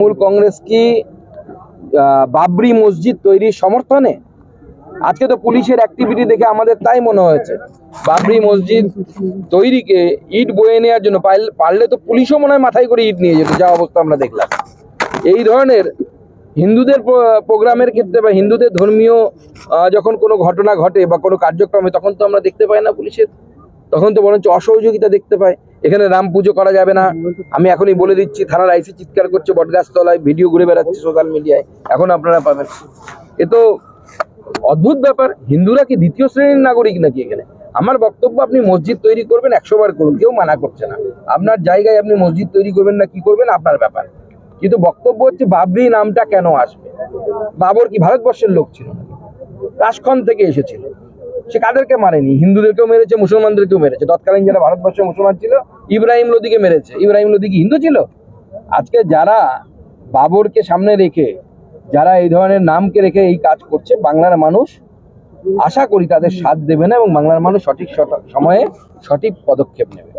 তৃণমূল কংগ্রেস কি বাবরি মসজিদ তৈরির সমর্থনে? আজকে তো পুলিশের অ্যাক্টিভিটি দেখে আমাদের তাই মনে হয়েছে বাবরি মসজিদ তৈরিকে ইট বয়ে নেওয়ার জন্য পারলে তো পুলিশও মনে হয় মাথায় করে ইট নিয়ে যেত, যা অবস্থা আমরা দেখলাম। এই ধরনের হিন্দুদের প্রোগ্রামের ক্ষেত্রে বা হিন্দুদের ধর্মীয় যখন কোনো ঘটনা ঘটে বা কোনো কার্যক্রমে, তখন তো আমরা দেখতে পাই না পুলিশের, তখন তো বরঞ্চ অসহযোগিতা দেখতে পাই। এখানে রাম পুজো করা যাবে না, আমি এখনই বলে দিচ্ছি। থানার আইসি চিৎকার করছে, বটগাছতলায় ভিডিও ঘুরে বেড়াচ্ছে সোশ্যাল মিডিয়ায়, এখন আপনারা পাবেন। এ তো অদ্ভুত ব্যাপার। হিন্দুরা কি দ্বিতীয় শ্রেণীর নাগরিক নাকি এখানে? আমার বক্তব্য, আপনি মসজিদ তৈরি করবেন 100 বার করুন, কেউ মানা করছে না। আপনার জায়গায় আপনি মসজিদ তৈরি করবেন না কি করবেন আপনার ব্যাপার, কিন্তু বক্তব্য হচ্ছে বাবরি নামটা কেন আসবে? বাবর কি ভারতবর্ষের লোক ছিল? তাশখন থেকে এসেছিল। সে কাদেরকে মারেনি? হিন্দুদেরকেও মেরেছে, মুসলমানদেরকেও মেরেছে। তৎকালীন যারা ভারতবর্ষের মুসলমান ছিল, ইব্রাহিম লোদিকে মেরেছে। ইব্রাহিম লোদি কি হিন্দু ছিল? আজকে যারা বাবরকে সামনে রেখে, যারা এই ধরনের নামকে রেখে এই কাজ করছে, বাংলার মানুষ আশা করি তাদের সাথ দেবে না এবং বাংলার মানুষ সঠিক সময়ে সঠিক পদক্ষেপ নেবে।